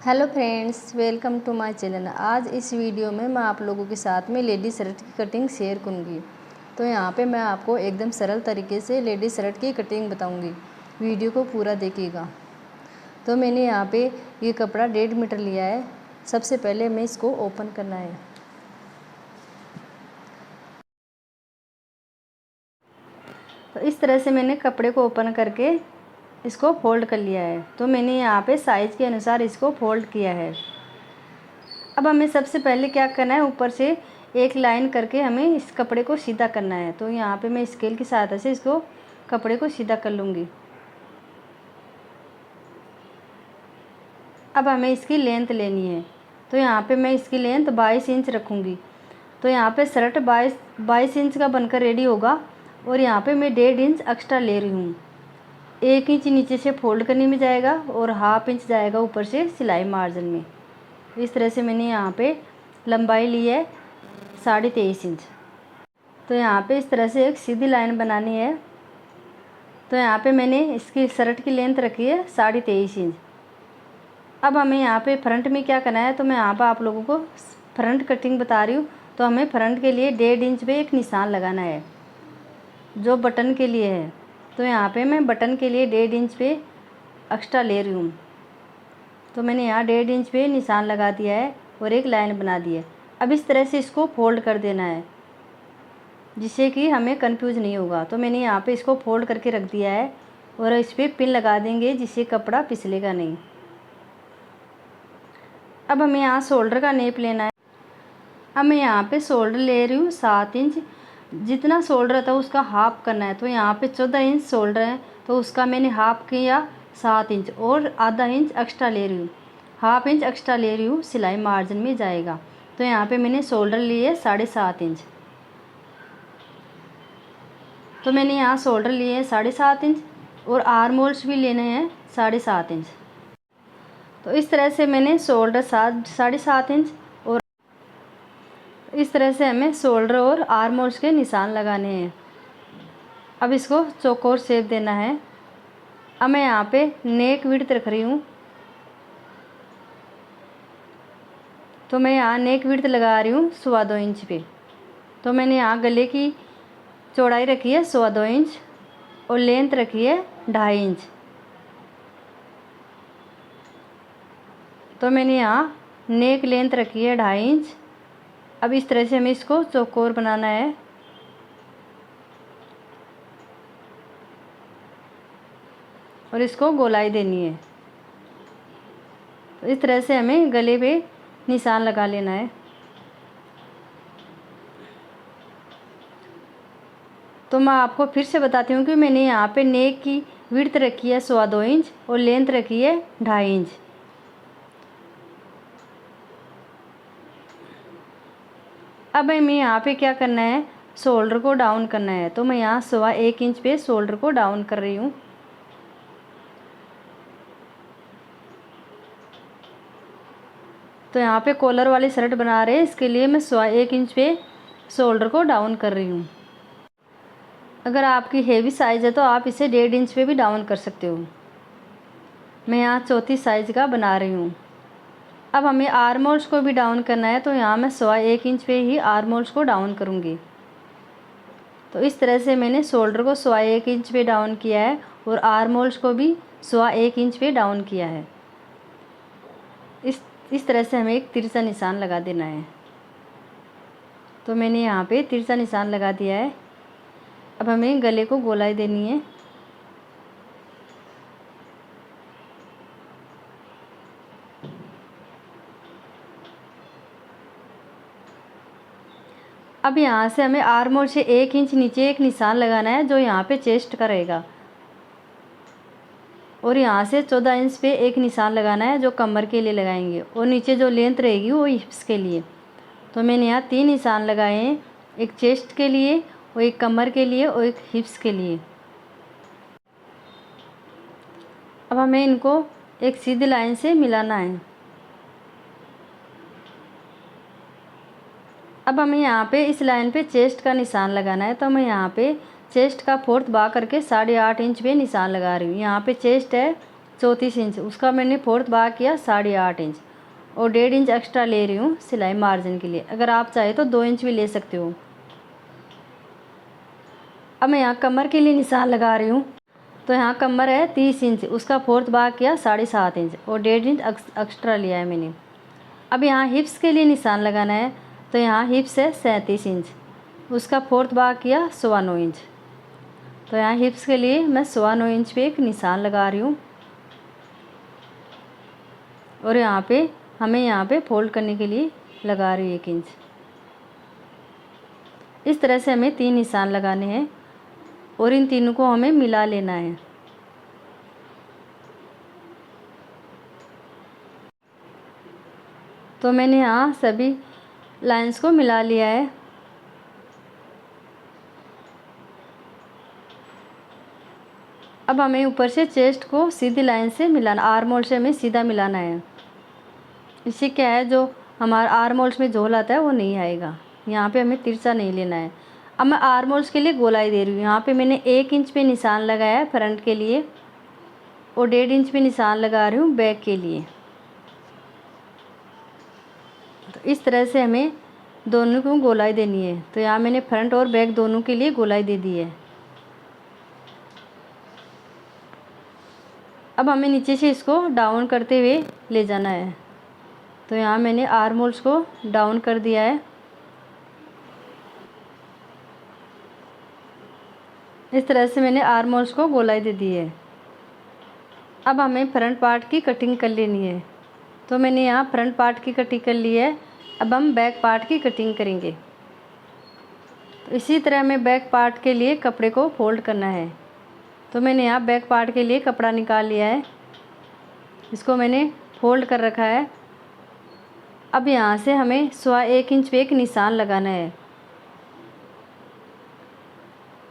Hello friends, welcome to my channel. आज इस video में मैं आप लोगों के साथ में लेडी शर्ट की कटिंग शेयर करूँगी। तो यहाँ पे मैं आपको एकदम सरल तरीके से लेडी शर्ट की कटिंग बताऊँगी। वीडियो को पूरा देखिएगा। तो मैंने यहाँ पे ये कपड़ा 1.5 मीटर लिया है। सबसे पहले हमें इसको ओपन करना है। तो इस तरह से मैंने कपड़े को ओपन करके इसको फोल्ड कर लिया है। तो मैंने यहाँ पे साइज़ के अनुसार इसको फोल्ड किया है। अब हमें सबसे पहले क्या करना है, ऊपर से एक लाइन करके हमें इस कपड़े को सीधा करना है। तो यहाँ पे मैं स्केल की सहायता से इसको कपड़े को सीधा कर लूँगी। अब हमें इसकी लेंथ लेनी है। तो यहाँ पे मैं इसकी लेंथ 22 इंच रखूँगी। तो यहाँ पे शर्ट 22 इंच का बनकर रेडी होगा। और यहाँ पे मैं 1.5 इंच एक्स्ट्रा ले रही हूँ। 1 इंच नीचे से फोल्ड करने में जाएगा और 1/2 इंच जाएगा ऊपर से सिलाई मार्जिन में। इस तरह से मैंने यहाँ पे लंबाई ली है 23.5 इंच। तो यहाँ पे इस तरह से एक सीधी लाइन बनानी है। तो यहाँ पे मैंने इसकी शर्ट की लेंथ रखी है 23.5 इंच। अब हमें यहाँ पे फ्रंट में क्या करना है, तो मैं यहाँ पर आप लोगों को फ्रंट कटिंग बता रही हूँ। तो हमें फ्रंट के लिए 1.5 इंच पे एक निशान लगाना है जो बटन के लिए है। तो यहाँ पे मैं बटन के लिए 1.5 इंच पे एक्स्ट्रा ले रही हूँ। तो मैंने यहाँ 1.5 इंच पे निशान लगा दिया है और एक लाइन बना दी है। अब इस तरह से इसको फोल्ड कर देना है जिससे कि हमें कंफ्यूज नहीं होगा। तो मैंने यहाँ पे इसको फोल्ड करके रख दिया है और इस पर पिन लगा देंगे जिससे कपड़ा फिसलेगा नहीं। अब हमें यहाँ शोल्डर का नेप लेना है। अब मैं यहाँ पे शोल्डर ले रही हूँ 7 इंच। जितना शोल्डर था उसका हाफ करना है। तो यहाँ पे 14 इंच शोल्डर है, तो उसका मैंने हाफ किया 7 इंच और आधा इंच एक्स्ट्रा ले रही हूँ। 1/2 इंच एक्स्ट्रा ले रही हूँ, सिलाई मार्जिन में जाएगा। तो यहाँ पे मैंने शोल्डर लिए 7.5 इंच। तो मैंने यहाँ शोल्डर लिए हैं 7.5 इंच और आर्म होल्स भी लेने हैं 7.5 इंच। तो इस तरह से मैंने शोल्डर 7.5 इंच और इस तरह से हमें शोल्डर और आर्म होल्स के निशान लगाने हैं। अब इसको चौकोर शेप देना है। अब मैं यहाँ पे नेक विड्थ रख रही हूँ। तो मैं यहाँ नेक विड्थ लगा रही हूँ 2.25 इंच पे। तो मैंने यहाँ गले की चौड़ाई रखी है 2.25 इंच और लेंथ रखी है 2.5 इंच। तो मैंने यहाँ नेक लेंथ रखी है 2.5 इंच। अब इस तरह से हमें इसको चौकोर बनाना है। और इसको गोलाई देनी है। तो इस तरह से हमें गले पे निशान लगा लेना है। तो मैं आपको फिर से बताती हूँ कि मैंने यहाँ पे नेक की विड्थ रखी है 2.25 इंच और लेंथ रखी है 2.5 इंच। अब हमें यहाँ पे क्या करना है, शोल्डर को डाउन करना है। तो मैं यहाँ 1.25 इंच पे शोल्डर को डाउन कर रही हूँ। तो यहाँ पे कॉलर वाली शर्ट बना रहे हैं, इसके लिए मैं 1.25 इंच पे शोल्डर को डाउन कर रही हूँ। अगर आपकी हेवी साइज़ है तो आप इसे 1.5 इंच पे भी डाउन कर सकते हो। मैं यहाँ चौथी साइज़ का बना रही हूँ। अब हमें आर्म होल्स को भी डाउन करना है। तो यहाँ मैं 1.25 इंच पे ही आर्म होल्स को डाउन करूँगी। तो इस तरह से मैंने शोल्डर को 1.25 इंच पे डाउन किया है और आर्म होल्स को भी 1.25 इंच पे डाउन किया है। इस तरह से हमें एक तिरछा निशान लगा देना है। तो मैंने यहाँ पे तिरछा निशान लगा दिया है। अब हमें गले को गोलाई देनी है। अब यहाँ से हमें आर्म होल से 1 इंच नीचे एक निशान लगाना है जो यहाँ पे चेस्ट का रहेगा। और यहाँ से 14 इंच पे एक निशान लगाना है जो कमर के लिए लगाएंगे और नीचे जो लेंथ रहेगी वो हिप्स के लिए। तो मैंने यहाँ 3 निशान लगाए हैं, एक चेस्ट के लिए और एक कमर के लिए और एक हिप्स के लिए। अब हमें इनको एक सीधी लाइन से मिलाना है। अब हमें यहाँ पे इस लाइन पे चेस्ट का निशान लगाना है। तो मैं यहाँ पे चेस्ट का 4th भाग करके 8.5 इंच पे निशान लगा रही हूँ। यहाँ पे चेस्ट है 34 इंच, उसका मैंने फोर्थ भाग किया 8.5 इंच और 1.5 इंच एक्स्ट्रा ले रही हूँ सिलाई मार्जिन के लिए। अगर आप चाहे तो 2 इंच भी ले सकते हो। अब मैं यहाँ कमर के लिए निशान लगा रही हूँ। तो यहाँ कमर है 30 इंच, उसका फोर्थ भाग किया 7.5 इंच और 1.5 इंच एक्स्ट्रा लिया है मैंने। अब यहाँ हिप्स के लिए निशान लगाना है। तो यहाँ हिप्स है 37 इंच, उसका फोर्थ भाग किया 9.25 इंच। तो यहाँ हिप्स के लिए मैं 9.25 इंच पे एक निशान लगा रही हूँ और यहाँ पे फोल्ड करने के लिए लगा रही हूँ 1 इंच। इस तरह से हमें 3 निशान लगाने हैं और इन तीनों को हमें मिला लेना है। तो मैंने यहाँ सभी लाइंस को मिला लिया है। अब हमें ऊपर से चेस्ट को सीधी लाइन से मिलाना, आर्म होल से हमें सीधा मिलाना है। इससे क्या है, जो हमारा आर्म होल्स में झोल आता है वो नहीं आएगा। यहाँ पे हमें तिरछा नहीं लेना है। अब मैं आर्म होल्स के लिए गोलाई दे रही हूँ। यहाँ पे मैंने 1 इंच पे निशान लगाया है फ्रंट के लिए और 1.5 इंच पे निशान लगा रही हूँ बैक के लिए। तो इस तरह से हमें दोनों को गोलाई देनी है। तो यहाँ मैंने फ्रंट और बैक दोनों के लिए गोलाई दे दी है। अब हमें नीचे से इसको डाउन करते हुए ले जाना है। तो यहाँ मैंने आर्म होल्स को डाउन कर दिया है। इस तरह से मैंने आर्म होल्स को गोलाई दे दी है। अब हमें फ्रंट पार्ट की कटिंग कर लेनी है। तो मैंने यहाँ फ्रंट पार्ट की कटिंग कर ली है। अब हम बैक पार्ट की कटिंग करेंगे। तो इसी तरह हमें बैक पार्ट के लिए कपड़े को फोल्ड करना है। तो मैंने यहाँ बैक पार्ट के लिए कपड़ा निकाल लिया है, इसको मैंने फोल्ड कर रखा है। अब यहाँ से हमें 1.25 इंच पे एक निशान लगाना है।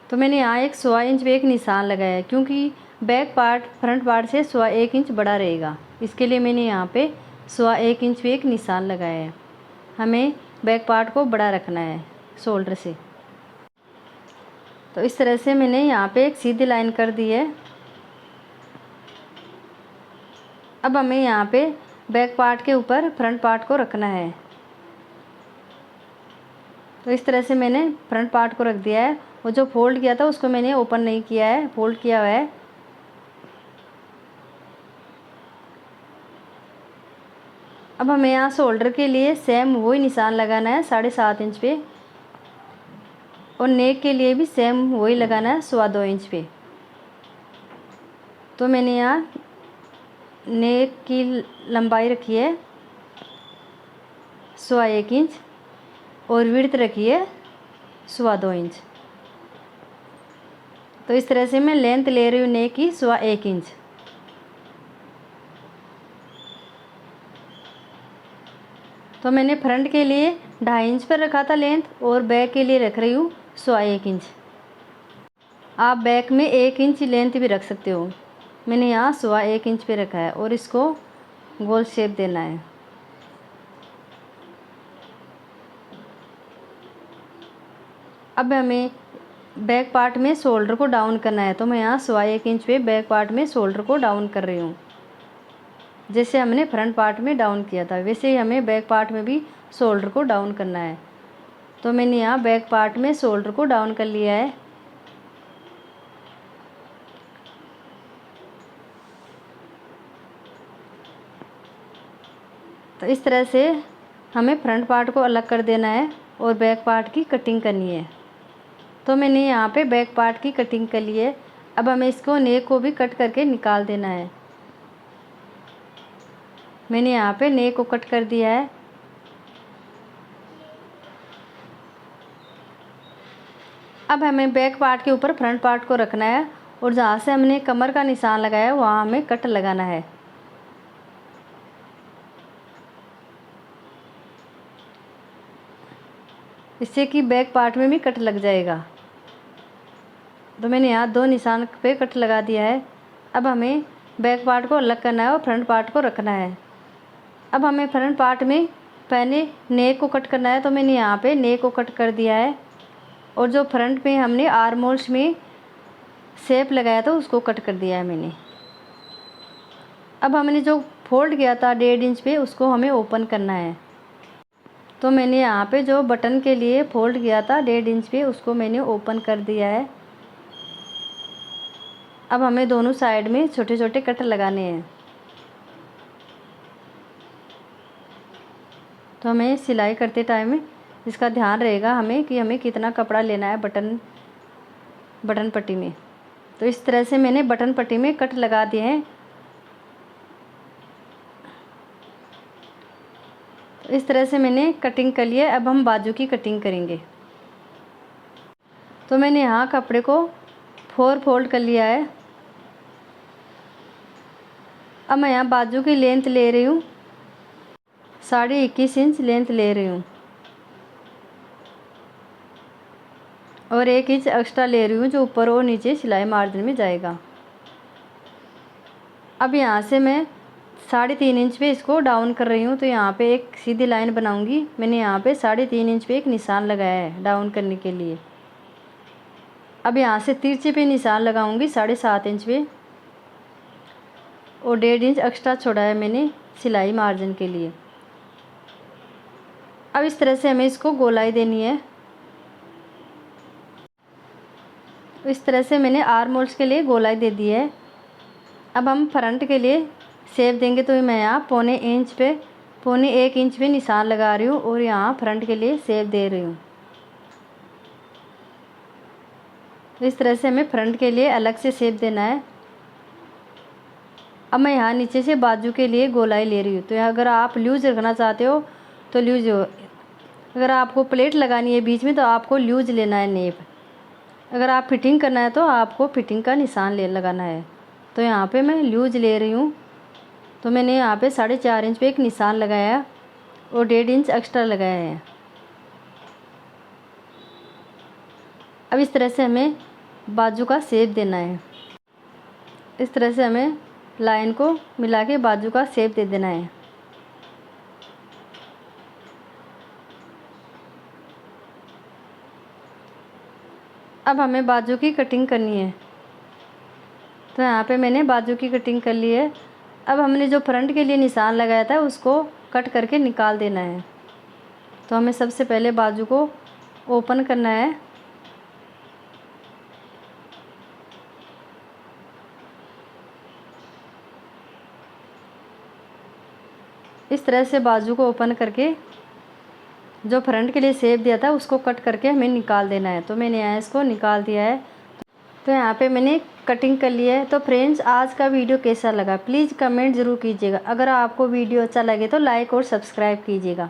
तो मैंने यहाँ एक 1.25 इंच पे एक निशान लगाया है, क्योंकि बैक पार्ट फ्रंट पार्ट से 1.25 इंच बड़ा रहेगा। इसके लिए मैंने यहाँ पे 1.25 इंच पे एक निशान लगाया है। हमें बैक पार्ट को बड़ा रखना है शोल्डर से। तो इस तरह से मैंने यहाँ पे एक सीधी लाइन कर दी है। अब हमें यहाँ पे बैक पार्ट के ऊपर फ्रंट पार्ट को रखना है। तो इस तरह से मैंने फ्रंट पार्ट को रख दिया है। वो जो फोल्ड किया था उसको मैंने ओपन नहीं किया है, फोल्ड किया हुआ है। अब हमें यहाँ शोल्डर के लिए सेम वही निशान लगाना है 7.5 इंच पे और नेक के लिए भी सेम वही लगाना है 2.25 इंच पे। तो मैंने यहाँ नेक की लंबाई रखी है 1.25 इंच और विड्थ रखी है 2.25 इंच। तो इस तरह से मैं लेंथ ले रही हूँ नेक की 1.25 इंच। तो मैंने फ्रंट के लिए 2.5 इंच पर रखा था लेंथ और बैक के लिए रख रही हूँ 1.25 इंच। आप बैक में 1 इंच लेंथ भी रख सकते हो। मैंने यहाँ 1.25 इंच पे रखा है और इसको गोल शेप देना है। अब हमें बैक पार्ट में शोल्डर को डाउन करना है। तो मैं यहाँ 1.25 इंच पे बैक पार्ट में शोल्डर को डाउन कर रही हूँ। जैसे हमने फ्रंट पार्ट में डाउन किया था वैसे ही हमें बैक पार्ट में भी शोल्डर को डाउन करना है। तो मैंने यहाँ बैक पार्ट में शोल्डर को डाउन कर लिया है। तो इस तरह से हमें फ्रंट पार्ट को अलग कर देना है और बैक पार्ट की कटिंग करनी है। तो मैंने यहाँ पे बैक पार्ट की कटिंग कर ली है। अब हमें इसको नेक को भी कट करके निकाल देना है। मैंने यहाँ पे नेक को कट कर दिया है। अब हमें बैक पार्ट के ऊपर फ्रंट पार्ट को रखना है और जहाँ से हमने कमर का निशान लगाया है वहाँ हमें कट लगाना है। इससे कि बैक पार्ट में भी कट लग जाएगा। तो मैंने यहाँ 2 निशान पे कट लगा दिया है। अब हमें बैक पार्ट को अलग करना है और फ्रंट पार्ट को रखना है। अब हमें फ्रंट पार्ट में पहले नेक को कट करना है। तो मैंने यहाँ पे नेक को कट कर दिया है और जो फ्रंट में हमने आर्म होल्स में शेप लगाया था उसको कट कर दिया है मैंने। अब हमने जो फोल्ड किया था 1.5 इंच पे उसको हमें ओपन करना है। तो मैंने यहाँ पे जो बटन के लिए फोल्ड किया था 1.5 इंच पे उसको मैंने ओपन कर दिया है। अब हमें दोनों साइड में छोटे छोटे कट लगाने हैं। तो हमें सिलाई करते टाइम इसका ध्यान रहेगा हमें कि हमें कितना कपड़ा लेना है बटन पट्टी में। तो इस तरह से मैंने बटन पट्टी में कट लगा दिए हैं। तो इस तरह से मैंने कटिंग कर लिया है। अब हम बाजू की कटिंग करेंगे। तो मैंने यहाँ कपड़े को 4 फोल्ड कर लिया है। अब मैं यहाँ बाजू की लेंथ ले रही हूँ 21.5 इंच लेंथ ले रही हूँ और 1 इंच एक्स्ट्रा ले रही हूँ जो ऊपर और नीचे सिलाई मार्जिन में जाएगा। अब यहाँ से मैं 3.5 इंच पे इसको डाउन कर रही हूँ। तो यहाँ पे एक सीधी लाइन बनाऊँगी। मैंने यहाँ पे 3.5 इंच पे एक निशान लगाया है डाउन करने के लिए। अब यहाँ से तिरछे पे निशान लगाऊँगी 7.5 इंच पे और 1.5 इंच एक्स्ट्रा छोड़ा है मैंने सिलाई मार्जिन के लिए। अब इस तरह से हमें इसको गोलाई देनी है। इस तरह से मैंने आर्म होल्स के लिए गोलाई दे दी है। अब हम फ्रंट के लिए शेप देंगे। तो मैं यहाँ 1.5 इंच पे निशान लगा रही हूँ और यहाँ फ्रंट के लिए शेप दे रही हूँ। तो इस तरह से हमें फ्रंट के लिए अलग से शेप देना है। अब मैं यहाँ नीचे से बाजू के लिए गोलाई ले रही हूँ। तो अगर आप लूज रखना चाहते हो तो लूज हो, अगर आपको प्लेट लगानी है बीच में तो आपको लूज लेना है नेप। अगर आप फिटिंग करना है तो आपको फिटिंग का निशान लगाना है। तो यहाँ पे मैं लूज ले रही हूँ। तो मैंने यहाँ पे 4.5 इंच पे एक निशान लगाया और 1.5 इंच एक्स्ट्रा लगाया है। अब इस तरह से हमें बाजू का शेप देना है। इस तरह से हमें लाइन को मिला के बाजू का शेप दे देना है। अब हमें बाजू की कटिंग करनी है। तो यहाँ पे मैंने बाजू की कटिंग कर ली है। अब हमने जो फ्रंट के लिए निशान लगाया था उसको कट करके निकाल देना है। तो हमें सबसे पहले बाजू को ओपन करना है। इस तरह से बाजू को ओपन करके जो फ्रंट के लिए शेप दिया था उसको कट करके हमें निकाल देना है। तो मैंने यहाँ इसको निकाल दिया है। तो यहाँ पे मैंने कटिंग कर लिया है। तो फ्रेंड्स, आज का वीडियो कैसा लगा प्लीज़ कमेंट ज़रूर कीजिएगा। अगर आपको वीडियो अच्छा लगे तो लाइक और सब्सक्राइब कीजिएगा।